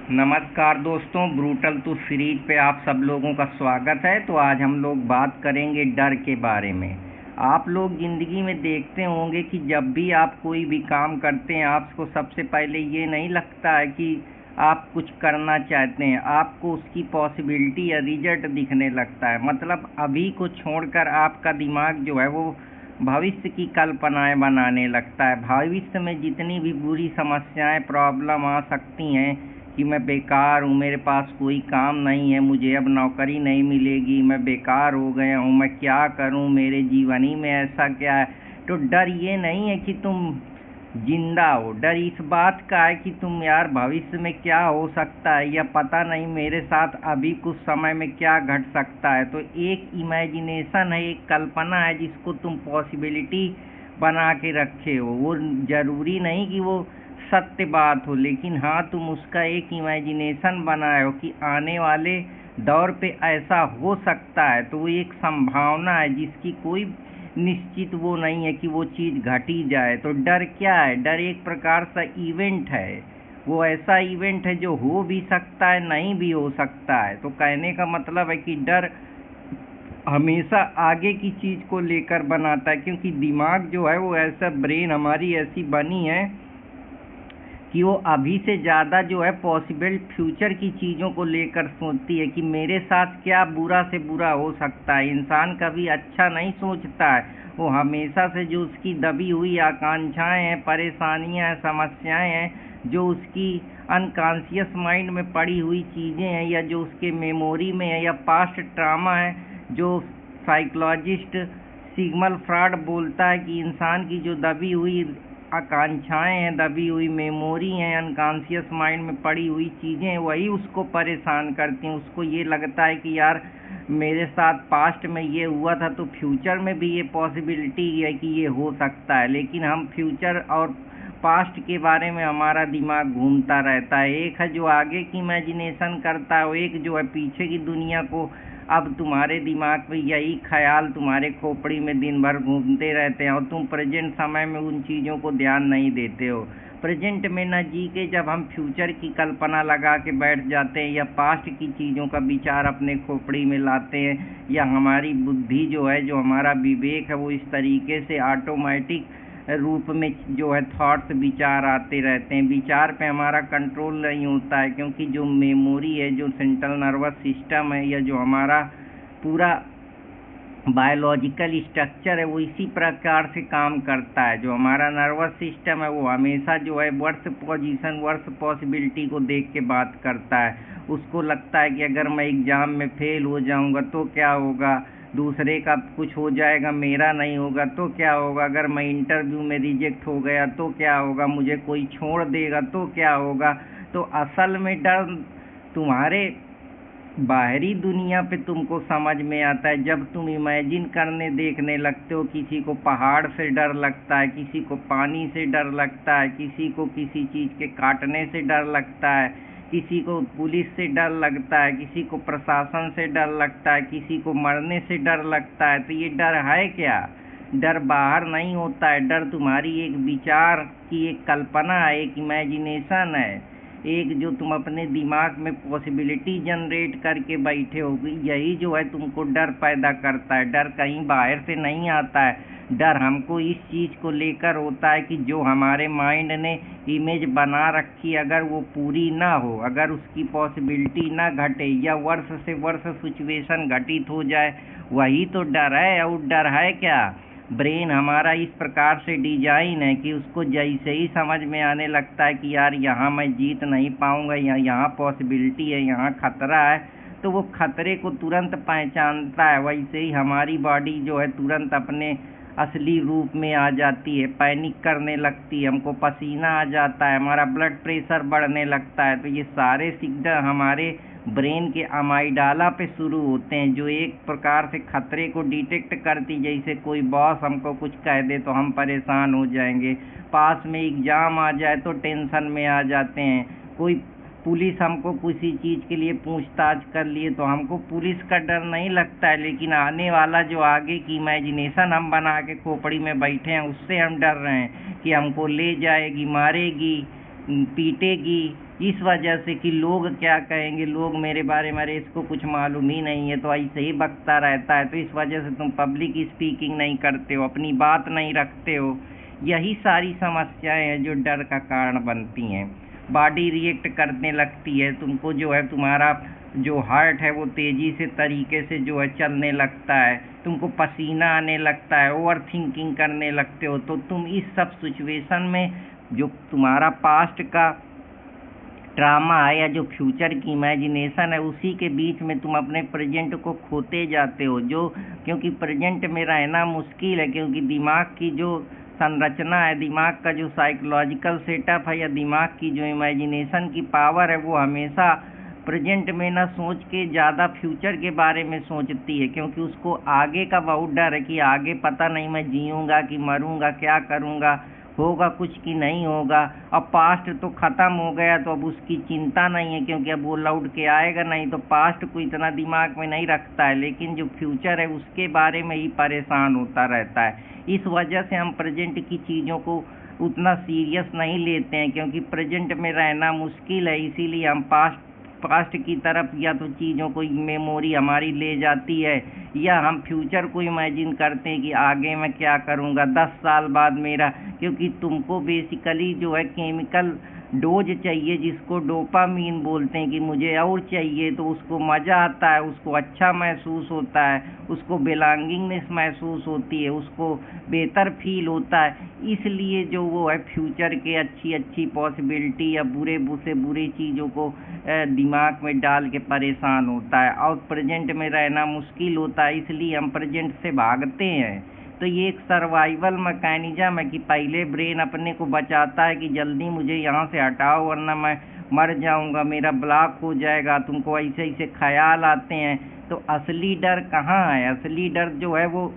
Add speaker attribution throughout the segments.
Speaker 1: नमस्कार दोस्तों, brutal to series पे आप सब लोगों का स्वागत है। तो आज हम लोग बात करेंगे डर के बारे में। आप लोग ज़िंदगी में देखते होंगे कि जब भी आप कोई भी काम करते हैं, आपको सबसे पहले ये नहीं लगता है कि आप कुछ करना चाहते हैं, आपको उसकी पॉसिबिलिटी या रिजल्ट दिखने लगता है। मतलब अभी को छोड़कर आपका दिमाग जो है वो भविष्य की कल्पनाएं बनाने लगता है। भविष्य में जितनी भी बुरी समस्याएं, प्रॉब्लम आ सकती हैं कि मैं बेकार हूँ, मेरे पास कोई काम नहीं है, मुझे अब नौकरी नहीं मिलेगी, मैं बेकार हो गया हूँ, मैं क्या करूँ, मेरे जीवन ही में ऐसा क्या है। तो डर ये नहीं है कि तुम जिंदा हो, डर इस बात का है कि तुम यार भविष्य में क्या हो सकता है या पता नहीं मेरे साथ अभी कुछ समय में क्या घट सकता है। तो एक इमेजिनेशन है, एक कल्पना है जिसको तुम पॉसिबिलिटी बना के रखे हो। वो जरूरी नहीं कि वो सत्य बात हो, लेकिन हाँ तुम उसका एक इमेजिनेशन बनाए हो कि आने वाले दौर पे ऐसा हो सकता है। तो वो एक संभावना है जिसकी कोई निश्चित वो नहीं है कि वो चीज़ घटी जाए। तो डर क्या है? डर एक प्रकार सा इवेंट है। वो ऐसा इवेंट है जो हो भी सकता है, नहीं भी हो सकता है। तो कहने का मतलब है कि डर हमेशा आगे की चीज़ को लेकर बनाता है, क्योंकि दिमाग जो है वो ऐसा, ब्रेन हमारी ऐसी बनी है कि वो अभी से ज़्यादा जो है पॉसिबल फ्यूचर की चीज़ों को लेकर सोचती है कि मेरे साथ क्या बुरा से बुरा हो सकता है। इंसान कभी अच्छा नहीं सोचता है। वो हमेशा से जो उसकी दबी हुई आकांक्षाएं हैं, परेशानियां हैं, समस्याएं हैं, जो उसकी अनकॉन्शियस माइंड में पड़ी हुई चीज़ें हैं या जो उसके मेमोरी में है या पास्ट ट्रामा है, जो साइकोलॉजिस्ट सिगमंड फ्रॉइड बोलता है कि इंसान की जो दबी हुई आकांक्षाएं हैं, दबी हुई मेमोरी हैं, अनकॉन्शियस माइंड में पड़ी हुई चीज़ें हैं, वही उसको परेशान करती हैं। उसको ये लगता है कि यार मेरे साथ पास्ट में ये हुआ था, तो फ्यूचर में भी ये पॉसिबिलिटी है कि ये हो सकता है। लेकिन हम फ्यूचर और पास्ट के बारे में हमारा दिमाग घूमता रहता है। एक है जो आगे की इमेजिनेशन करता है, और एक जो है पीछे की दुनिया को। अब तुम्हारे दिमाग में यही ख्याल तुम्हारे खोपड़ी में दिन भर घूमते रहते हैं और तुम प्रेजेंट समय में उन चीज़ों को ध्यान नहीं देते हो। प्रेजेंट में न जी के जब हम फ्यूचर की कल्पना लगा के बैठ जाते हैं या पास्ट की चीज़ों का विचार अपने खोपड़ी में लाते हैं, या हमारी बुद्धि जो है, जो हमारा विवेक है, वो इस तरीके से ऑटोमेटिक रूप में जो है थॉट्स, विचार आते रहते हैं। विचार पे हमारा कंट्रोल नहीं होता है, क्योंकि जो मेमोरी है, जो सेंट्रल नर्वस सिस्टम है, या जो हमारा पूरा बायोलॉजिकल स्ट्रक्चर है, वो इसी प्रकार से काम करता है। जो हमारा नर्वस सिस्टम है वो हमेशा जो है वर्स्ट पोजीशन, वर्स्ट पॉसिबिलिटी को देख के बात करता है। उसको लगता है कि अगर मैं एग्ज़ाम में फेल हो जाऊंगा तो क्या होगा, दूसरे का कुछ हो जाएगा, मेरा नहीं होगा तो क्या होगा, अगर मैं इंटरव्यू में रिजेक्ट हो गया तो क्या होगा, मुझे कोई छोड़ देगा तो क्या होगा। तो असल में डर तुम्हारे बाहरी दुनिया पे तुमको समझ में आता है जब तुम इमेजिन करने, देखने लगते हो। किसी को पहाड़ से डर लगता है, किसी को पानी से डर लगता है, किसी को किसी चीज़ के काटने से डर लगता है, किसी को पुलिस से डर लगता है, किसी को प्रशासन से डर लगता है, किसी को मरने से डर लगता है। तो ये डर है क्या? डर बाहर नहीं होता है। डर तुम्हारी एक विचार की एक कल्पना है, एक इमेजिनेशन है, एक जो तुम अपने दिमाग में पॉसिबिलिटी जनरेट करके बैठे हो। यही जो है तुमको डर पैदा करता है। डर कहीं बाहर से नहीं आता है। डर हमको इस चीज़ को लेकर होता है कि जो हमारे माइंड ने इमेज बना रखी, अगर वो पूरी ना हो, अगर उसकी पॉसिबिलिटी ना घटे या वर्ष से वर्ष सिचुएशन घटित हो जाए, वही तो डर है। और डर है क्या? ब्रेन हमारा इस प्रकार से डिजाइन है कि उसको जैसे ही समझ में आने लगता है कि यार यहाँ मैं जीत नहीं पाऊंगा, या यहाँ पॉसिबिलिटी है, यहाँ खतरा है, तो वो खतरे को तुरंत पहचानता है। वैसे ही हमारी बॉडी जो है तुरंत अपने असली रूप में आ जाती है, पैनिक करने लगती है, हमको पसीना आ जाता है, हमारा ब्लड प्रेशर बढ़ने लगता है। तो ये सारे सिग्नल हमारे ब्रेन के अमाइडाला पे शुरू होते हैं, जो एक प्रकार से खतरे को डिटेक्ट करती। जैसे कोई बॉस हमको कुछ कह दे तो हम परेशान हो जाएंगे, पास में एग्ज़ाम आ जाए तो टेंशन में आ जाते हैं, कोई पुलिस हमको किसी चीज़ के लिए पूछताछ कर लिए तो हमको पुलिस का डर नहीं लगता है, लेकिन आने वाला जो आगे की इमेजिनेशन हम बना के खोपड़ी में बैठे हैं, उससे हम डर रहे हैं कि हमको ले जाएगी, मारेगी, पीटेगी, इस वजह से कि लोग क्या कहेंगे, लोग मेरे बारे में, अरे इसको कुछ मालूम ही नहीं है तो ऐसे ही बकता रहता है, तो इस वजह से तुम पब्लिक स्पीकिंग नहीं करते हो, अपनी बात नहीं रखते हो। यही सारी समस्याएं हैं जो डर का कारण बनती हैं। बॉडी रिएक्ट करने लगती है, तुमको जो है तुम्हारा जो हार्ट है वो तेज़ी से तरीके से जो है चलने लगता है, तुमको पसीना आने लगता है, ओवर थिंकिंग करने लगते हो। तो तुम इस सब सिचुएशन में जो तुम्हारा पास्ट का ड्रामा है या जो फ्यूचर की इमेजिनेशन है, उसी के बीच में तुम अपने प्रेजेंट को खोते जाते हो। जो क्योंकि प्रेजेंट में रहना मुश्किल है, क्योंकि दिमाग की जो संरचना है, दिमाग का जो साइकोलॉजिकल सेटअप है या दिमाग की जो इमेजिनेशन की पावर है, वो हमेशा प्रेजेंट में ना सोच के ज़्यादा फ्यूचर के बारे में सोचती है, क्योंकि उसको आगे का बहुत डर है कि आगे पता नहीं मैं जीऊँगा कि मरूँगा, क्या करूँगा, होगा कुछ कि नहीं होगा। अब पास्ट तो ख़त्म हो गया तो अब उसकी चिंता नहीं है, क्योंकि अब वो लौट के आएगा नहीं, तो पास्ट को इतना दिमाग में नहीं रखता है, लेकिन जो फ्यूचर है उसके बारे में ही परेशान होता रहता है। इस वजह से हम प्रेजेंट की चीज़ों को उतना सीरियस नहीं लेते हैं, क्योंकि प्रेजेंट में रहना मुश्किल है, इसीलिए हम पास्ट की तरफ या तो चीज़ों को मेमोरी हमारी ले जाती है, या हम फ्यूचर को इमेजिन करते हैं कि आगे मैं क्या करूँगा 10 साल बाद मेरा, क्योंकि तुमको बेसिकली जो है केमिकल डोज चाहिए, जिसको डोपामीन बोलते हैं, कि मुझे और चाहिए, तो उसको मज़ा आता है, उसको अच्छा महसूस होता है, उसको बिलोंगिंगनेस महसूस होती है, उसको बेहतर फील होता है। इसलिए जो वो है फ्यूचर के अच्छी अच्छी पॉसिबिलिटी या बुरे से बुरी चीज़ों को दिमाग में डाल के परेशान होता है, और प्रेजेंट में रहना मुश्किल होता है, इसलिए हम प्रेजेंट से भागते हैं। तो ये एक सर्वाइवल मैकेनिज्म है कि पहले ब्रेन अपने को बचाता है कि जल्दी मुझे यहाँ से हटाओ वरना मैं मर जाऊँगा, मेरा ब्लॉक हो जाएगा, तुमको ऐसे ऐसे ख्याल आते हैं। तो असली डर कहाँ है? असली डर जो है वो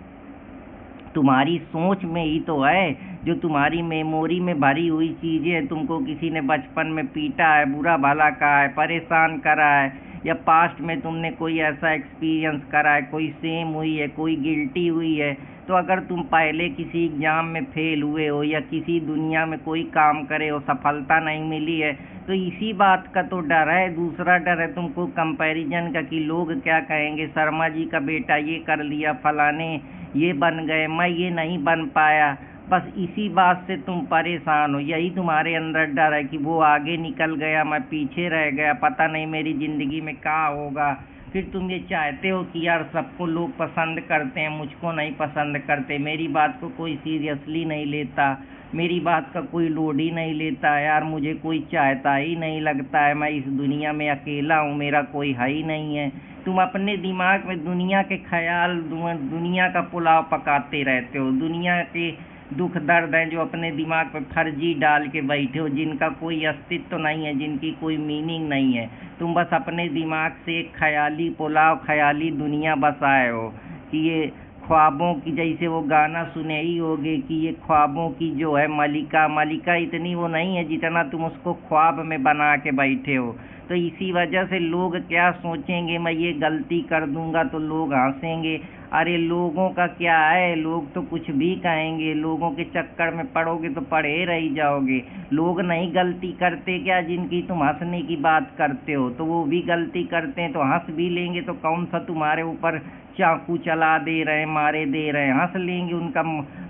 Speaker 1: तुम्हारी सोच में ही तो है, जो तुम्हारी मेमोरी में भरी हुई चीज़ें हैं। तुमको किसी ने बचपन में पीटा है, बुरा भला कहा है, परेशान करा है, या पास्ट में तुमने कोई ऐसा एक्सपीरियंस करा है, कोई सेम हुई है, कोई गिल्टी हुई है। तो अगर तुम पहले किसी एग्ज़ाम में फेल हुए हो या किसी दुनिया में कोई काम करे हो, सफलता नहीं मिली है, तो इसी बात का तो डर है। दूसरा डर है तुमको कंपैरिजन का, कि लोग क्या कहेंगे, शर्मा जी का बेटा ये कर लिया, फलाने ये बन गए, मैं ये नहीं बन पाया। बस इसी बात से तुम परेशान हो, यही तुम्हारे अंदर डर है कि वो आगे निकल गया, मैं पीछे रह गया, पता नहीं मेरी ज़िंदगी में क्या होगा। फिर तुम ये चाहते हो कि यार सबको लोग पसंद करते हैं, मुझको नहीं पसंद करते, मेरी बात को कोई सीरियसली नहीं लेता, मेरी बात का कोई लोड ही नहीं लेता, यार मुझे कोई चाहता ही नहीं लगता है, मैं इस दुनिया में अकेला हूँ, मेरा कोई है ही नहीं है। तुम अपने दिमाग में दुनिया के ख्याल, दुनिया का पुलाव पकाते रहते हो, दुनिया के दुख दर्द हैं जो अपने दिमाग पे फर्जी डाल के बैठे हो, जिनका कोई अस्तित्व नहीं है, जिनकी कोई मीनिंग नहीं है। तुम बस अपने दिमाग से एक ख्याली पुलाव, ख्याली दुनिया बसाए हो, कि ये ख्वाबों की, जैसे वो गाना सुने ही होगे कि ये ख्वाबों की जो है मलिका, मलिका इतनी वो नहीं है जितना तुम उसको ख्वाब में बना के बैठे हो। तो इसी वजह से लोग क्या सोचेंगे, मैं ये गलती कर दूंगा तो लोग हंसेंगे। अरे लोगों का क्या है, लोग तो कुछ भी कहेंगे, लोगों के चक्कर में पड़ोगे तो पड़े रह जाओगे। लोग नहीं गलती करते क्या जिनकी तुम हंसने की बात करते हो? तो वो भी गलती करते हैं तो हंस भी लेंगे, तो कौन सा तुम्हारे ऊपर चाकू चला दे रहे हैं, मारे दे रहे हैं, हंस लेंगे, उनका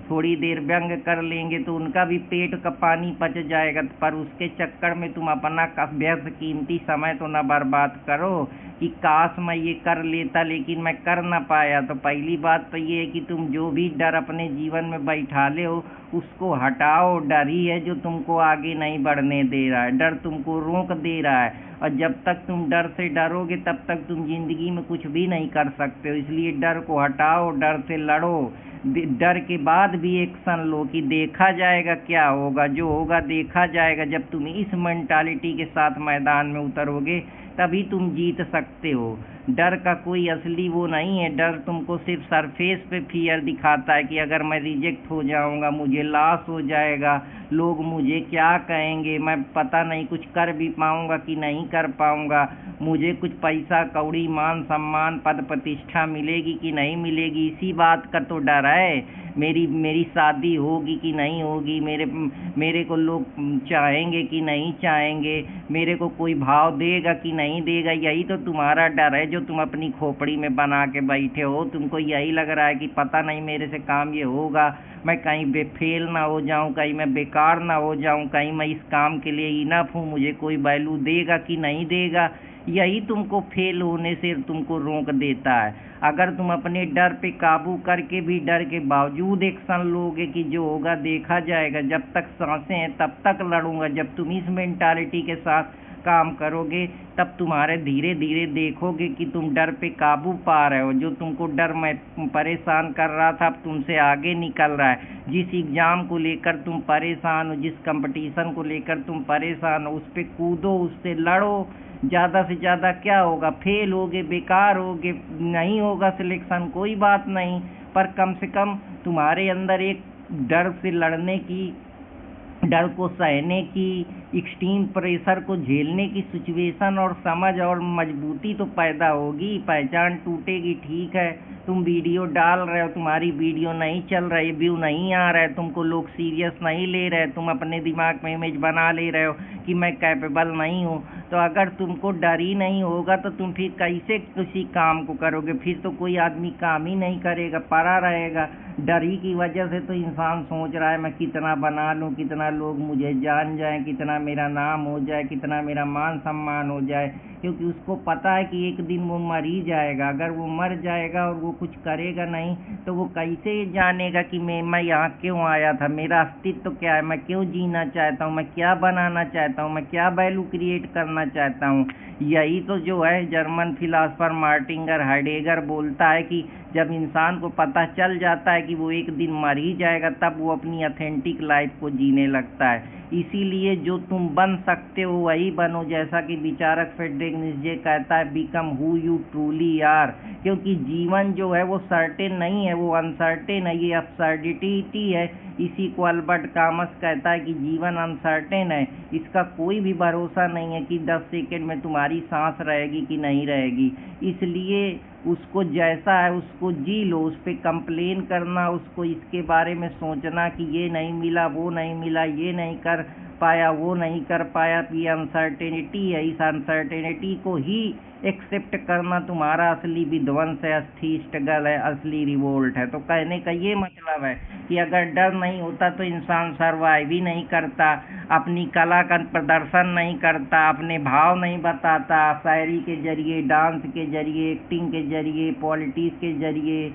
Speaker 1: थोड़ी देर व्यंग कर लेंगे तो उनका भी पेट का पानी पच जाएगा। पर उसके चक्कर में तुम अपना व्यर्थ कीमती समय तो ना बर्बाद करो कि काश मैं ये कर लेता लेकिन मैं कर ना पाया। तो पहली बात तो ये है कि तुम जो भी डर अपने जीवन में बैठा ले हो उसको हटाओ। डर ही है जो तुमको आगे नहीं बढ़ने दे रहा है, डर तुमको रोक दे रहा है, और जब तक तुम डर से डरोगे तब तक तुम जिंदगी में कुछ भी नहीं कर सकते हो। इसलिए डर को हटाओ, डर से लड़ो, डर के बाद भी एक्शन लो कि देखा जाएगा क्या होगा, जो होगा देखा जाएगा। जब तुम इस मेंटालिटी के साथ मैदान में उतरोगे तभी तुम जीत सकते हो। डर का कोई असली वो नहीं है। डर तुमको सिर्फ सरफेस पे फियर दिखाता है कि अगर मैं रिजेक्ट हो जाऊंगा, मुझे लॉस हो जाएगा, लोग मुझे क्या कहेंगे, मैं पता नहीं कुछ कर भी पाऊंगा कि नहीं कर पाऊंगा, मुझे कुछ पैसा कौड़ी मान सम्मान पद प्रतिष्ठा मिलेगी कि नहीं मिलेगी, इसी बात का तो डर है। मेरी शादी होगी कि नहीं होगी, मेरे को लोग चाहेंगे कि नहीं चाहेंगे, मेरे को कोई भाव देगा कि नहीं देगा, यही तो तुम्हारा डर है जो तुम अपनी खोपड़ी में बना के बैठे हो। तुमको यही लग रहा है कि पता नहीं मेरे से काम ये होगा, मैं कहीं फेल ना हो जाऊं, कहीं मैं बेकार ना हो जाऊं, कहीं मैं इस काम के लिए इनफ हूं, मुझे कोई वैल्यू देगा कि नहीं देगा। यही तुमको फेल होने से तुमको रोक देता है। अगर तुम अपने डर पे काबू करके भी डर के बावजूद एक्शन लोगे कि जो होगा देखा जाएगा, जब तक सांसें हैं तब तक लड़ूंगा, जब तुम इस मेंटालिटी के साथ काम करोगे तब तुम्हारे धीरे धीरे देखोगे कि तुम डर पे काबू पा रहे हो। जो तुमको डर में परेशान कर रहा था अब तुमसे आगे निकल रहा है। जिस एग्जाम को लेकर तुम परेशान हो, जिस कंपटीशन को लेकर तुम परेशान हो, उस पे कूदो, उससे लड़ो। ज़्यादा से ज़्यादा क्या होगा, फेल होगे, बेकार होगे, नहीं होगा सिलेक्शन, कोई बात नहीं, पर कम से कम तुम्हारे अंदर एक डर से लड़ने की, डर को सहने की, एक्सट्रीम प्रेशर को झेलने की सिचुएशन और समझ और मजबूती तो पैदा होगी। पहचान टूटेगी, ठीक है, तुम वीडियो डाल रहे हो, तुम्हारी वीडियो नहीं चल रही, व्यू नहीं आ रहा है, तुमको लोग सीरियस नहीं ले रहे, तुम अपने दिमाग में इमेज बना ले रहे हो कि मैं कैपेबल नहीं हूँ। तो अगर तुमको डर ही नहीं होगा तो तुम फिर कैसे किसी काम को करोगे? फिर तो कोई आदमी काम ही नहीं करेगा, पड़ा रहेगा। डर ही की वजह से तो इंसान सोच रहा है मैं कितना बना लूं, कितना लोग मुझे जान जाएं, कितना मेरा नाम हो जाए, कितना मेरा मान सम्मान हो जाए, क्योंकि उसको पता है कि एक दिन वो मर ही जाएगा। अगर वो मर जाएगा और वो कुछ करेगा नहीं तो वो कैसे जानेगा कि मैं यहाँ क्यों आया था, मेरा अस्तित्व क्या है, मैं क्यों जीना चाहता हूँ, मैं क्या बनाना चाहता हूँ, मैं क्या वैल्यू क्रिएट करना चाहता हूँ। यही तो जो है जर्मन फिलासफर मार्टिंगर हाइडेगर बोलता है कि जब इंसान को पता चल जाता है कि वो एक दिन मर ही जाएगा तब वो अपनी ऑथेंटिक लाइफ को जीने लगता है। इसीलिए जो तुम बन सकते हो वही बनो, जैसा कि विचारक फ्रेडरिक नीत्शे कहता है, become who you truly are. क्योंकि जीवन जो है वो सर्टेन नहीं है, वो अनसर्टेन है, ये अब्सर्डिटी है। इसी को अल्बर्ट कामस कहता है कि जीवन अनसर्टेन है, इसका कोई भी भरोसा नहीं है कि 10 सेकंड में तुम्हारी सांस रहेगी कि नहीं रहेगी। इसलिए उसको जैसा है उसको जी लो, उस पर कंप्लेन करना, उसको इसके बारे में सोचना कि ये नहीं मिला, वो नहीं मिला, ये नहीं कर पाया, वो नहीं कर पाया, ये अनसर्टेनिटी है, इस अनसर्टेनिटी को ही एक्सेप्ट करना तुम्हारा असली विध्वंस है, असली स्ट्रगल है, असली रिवोल्ट है। तो कहने का ये मतलब है कि अगर डर नहीं होता तो इंसान सर्वाइव ही नहीं करता, अपनी कला का प्रदर्शन नहीं करता, अपने भाव नहीं बताता, शायरी के जरिए, डांस के जरिए, एक्टिंग के जरिए, पॉलिटिक्स के जरिए,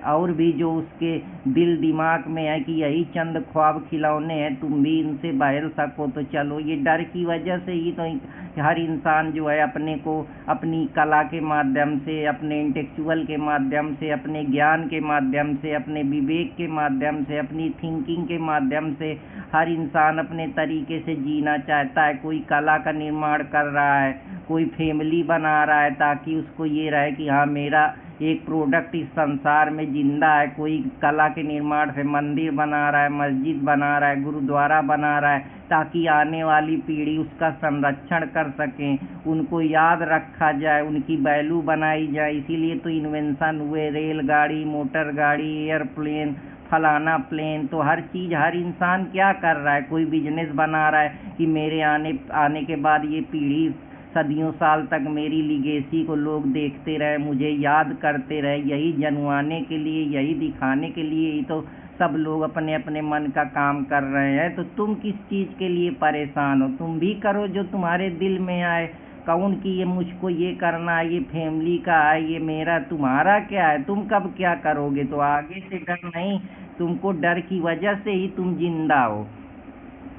Speaker 1: और भी जो उसके दिल दिमाग में है कि यही चंद ख्वाब खिलौने हैं, तुम भी इनसे बहल सको। तो चलो, ये डर की वजह से ही तो हर इंसान जो है अपने को अपनी कला के माध्यम से, अपने इंटेलेक्चुअल के माध्यम से, अपने ज्ञान के माध्यम से, अपने विवेक के माध्यम से, अपनी थिंकिंग के माध्यम से हर इंसान अपने तरीके से जीना चाहता है। कोई कला का निर्माण कर रहा है, कोई फैमिली बना रहा है ताकि उसको ये रहे कि हाँ मेरा एक प्रोडक्ट इस संसार में जिंदा है। कोई कला के निर्माण से मंदिर बना रहा है, मस्जिद बना रहा है, गुरुद्वारा बना रहा है ताकि आने वाली पीढ़ी उसका संरक्षण कर सकें, उनको याद रखा जाए, उनकी वैल्यू बनाई जाए। इसीलिए तो इन्वेंशन हुए, रेलगाड़ी, मोटर गाड़ी, एयरप्लेन, फलाना प्लेन। तो हर चीज़, हर इंसान क्या कर रहा है, कोई बिजनेस बना रहा है कि मेरे आने के बाद ये पीढ़ी सदियों साल तक मेरी लिगेसी को लोग देखते रहे, मुझे याद करते रहे। यही जनवाने के लिए, यही दिखाने के लिए ही तो सब लोग अपने अपने मन का काम कर रहे हैं। तो तुम किस चीज़ के लिए परेशान हो? तुम भी करो जो तुम्हारे दिल में आए। कौन कि ये मुझको ये करना है, ये फैमिली का है, ये मेरा, तुम्हारा क्या है? तुम कब क्या करोगे? तो आगे से डर नहीं, तुमको डर की वजह से ही तुम जिंदा हो।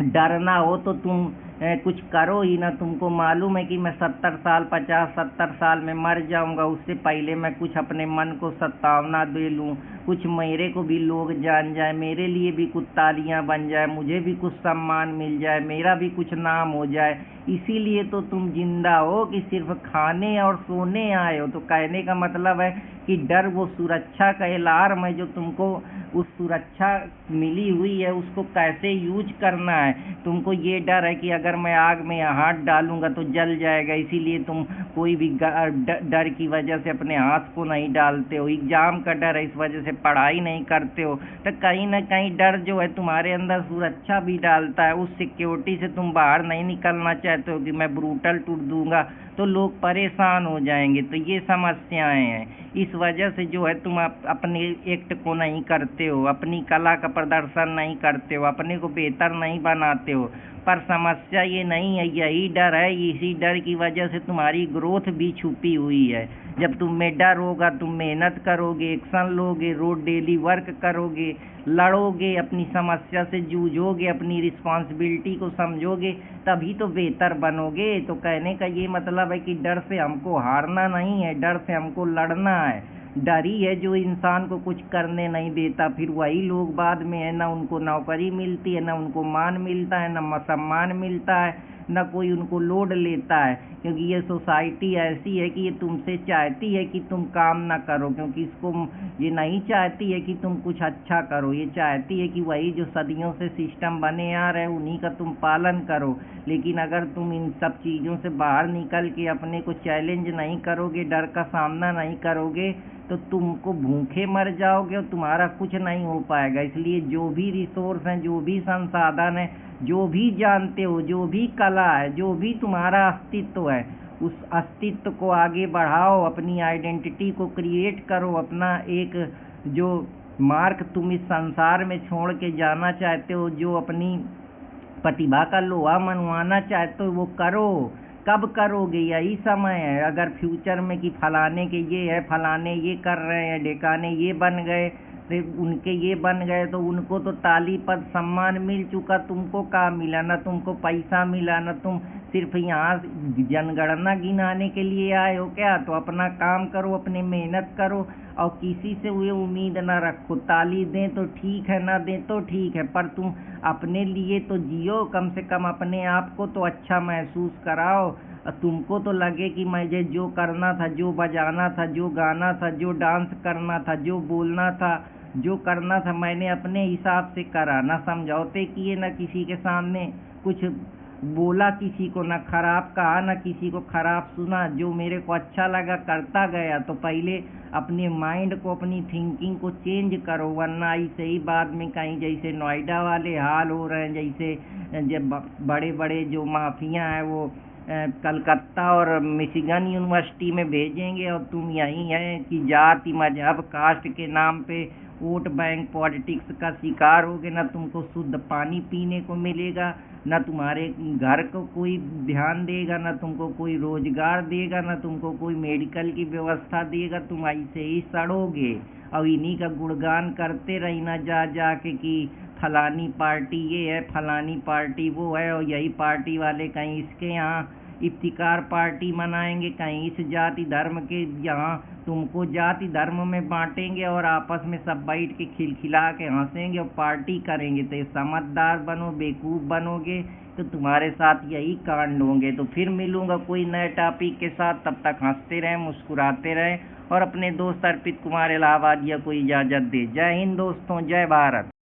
Speaker 1: डरना हो तो तुम कुछ करो ही ना। तुमको मालूम है कि मैं 70 साल 50-70 साल में मर जाऊंगा, उससे पहले मैं कुछ अपने मन को सतावना दे लूँ, कुछ मेरे को भी लोग जान जाए, मेरे लिए भी कुछ तालियां बन जाए, मुझे भी कुछ सम्मान मिल जाए, मेरा भी कुछ नाम हो जाए। इसीलिए तो तुम जिंदा हो कि सिर्फ खाने और सोने आए हो। तो कहने का मतलब है कि डर वो सुरक्षा का अलार्म है जो तुमको उस सुरक्षा मिली हुई है, उसको कैसे यूज करना है। तुमको ये डर है कि अगर मैं आग में हाथ डालूंगा तो जल जाएगा, इसीलिए तुम कोई भी डर की वजह से अपने हाथ को नहीं डालते हो। एग्जाम का डर है, इस वजह से पढ़ाई नहीं करते हो। तो कहीं ना कहीं डर जो है तुम्हारे अंदर सुरक्षा भी डालता है। उस सिक्योरिटी से तुम बाहर नहीं निकलना चाहते हो कि मैं ब्रूटल टूट दूंगा तो लोग परेशान हो जाएंगे। तो ये समस्याएं हैं, इस वजह से जो है तुम अपने एक्ट को नहीं करते हो, अपनी कला का प्रदर्शन नहीं करते हो, अपने को बेहतर नहीं बनाते हो। पर समस्या ये नहीं है, यही डर है, इसी डर की वजह से तुम्हारी ग्रोथ भी छुपी हुई है। जब तुम में डर होगा, तुम मेहनत करोगे, एक्शन लोगे, रोज डेली वर्क करोगे, लड़ोगे, अपनी समस्या से जूझोगे, अपनी रिस्पॉन्सिबिलिटी को समझोगे, तभी तो बेहतर बनोगे। तो कहने का ये मतलब है कि डर से हमको हारना नहीं है, डर से हमको लड़ना है। डर ही है जो इंसान को कुछ करने नहीं देता। फिर वही लोग बाद में है ना उनको नौकरी मिलती है, ना उनको मान मिलता है, ना सम्मान मिलता है, न कोई उनको लोड लेता है। क्योंकि ये सोसाइटी ऐसी है कि ये तुमसे चाहती है कि तुम काम ना करो, क्योंकि इसको ये नहीं चाहती है कि तुम कुछ अच्छा करो। ये चाहती है कि वही जो सदियों से सिस्टम बने आ रहे हैं उन्हीं का तुम पालन करो। लेकिन अगर तुम इन सब चीज़ों से बाहर निकल के अपने को चैलेंज नहीं करोगे, डर का सामना नहीं करोगे, तो तुमको भूखे मर जाओगे और तुम्हारा कुछ नहीं हो पाएगा। इसलिए जो भी रिसोर्स हैं, जो भी संसाधन है, जो भी जानते हो, जो भी कला है, जो भी तुम्हारा अस्तित्व है, उस अस्तित्व को आगे बढ़ाओ, अपनी आइडेंटिटी को क्रिएट करो, अपना एक जो मार्क तुम इस संसार में छोड़ के जाना चाहते हो, जो अपनी प्रतिभा का लोहा मनवाना चाहते हो, वो करो। कब करोगे? यही समय है। अगर फ्यूचर में कि फलाने के ये है, फलाने ये कर रहे हैं, ढेकाने ये बन गए, उनके ये बन गए, तो उनको तो ताली पद सम्मान मिल चुका, तुमको क्या मिला? ना तुमको पैसा मिला, ना तुम सिर्फ यहाँ जनगणना गिनाने के लिए आए हो क्या? तो अपना काम करो, अपनी मेहनत करो और किसी से ये उम्मीद ना रखो। ताली दें तो ठीक है, ना दें तो ठीक है, पर तुम अपने लिए तो जियो, कम से कम अपने आप को तो अच्छा महसूस कराओ। तुमको तो लगे कि मुझे जो करना था, जो बजाना था, जो गाना था, जो डांस करना था, जो बोलना था, जो करना था, मैंने अपने हिसाब से करा। ना समझौते किए, ना किसी के सामने कुछ बोला, किसी को ना खराब कहा, ना किसी को खराब सुना। जो मेरे को अच्छा लगा करता गया। तो पहले अपने माइंड को, अपनी थिंकिंग को चेंज करो, वरना ऐसे ही बाद में कहीं जैसे नोएडा वाले हाल हो रहे हैं, जैसे जब बड़े बड़े जो माफिया हैं वो कलकत्ता और मिशिगन यूनिवर्सिटी में भेजेंगे और तुम यही है कि जाति मजहब कास्ट के नाम पे वोट बैंक पॉलिटिक्स का शिकार होगे। ना तुमको शुद्ध पानी पीने को मिलेगा, ना तुम्हारे घर को कोई ध्यान देगा, ना तुमको कोई रोजगार देगा, ना तुमको कोई मेडिकल की व्यवस्था देगा। तुम ऐसे ही सड़ोगे और इन्हीं का गुणगान करते रहना जा जा के कि फलानी पार्टी ये है, फलानी पार्टी वो है, और यही पार्टी वाले कहीं इसके यहाँ इफ्तिकार पार्टी मनाएंगे, कहीं इस जाति धर्म के यहाँ तुमको जाति धर्म में बांटेंगे और आपस में सब बैठ के खिलखिला के हंसेंगे और पार्टी करेंगे। तो समझदार बनो, बेवकूफ़ बनोगे तो तुम्हारे साथ यही कांड होंगे। तो फिर मिलूंगा कोई नए टॉपिक के साथ, तब तक हंसते रहें, मुस्कुराते रहें और अपने दोस्त अर्पित कुमार इलाहाबादिया को इजाज़त दे। जय हिंद दोस्तों, जय भारत।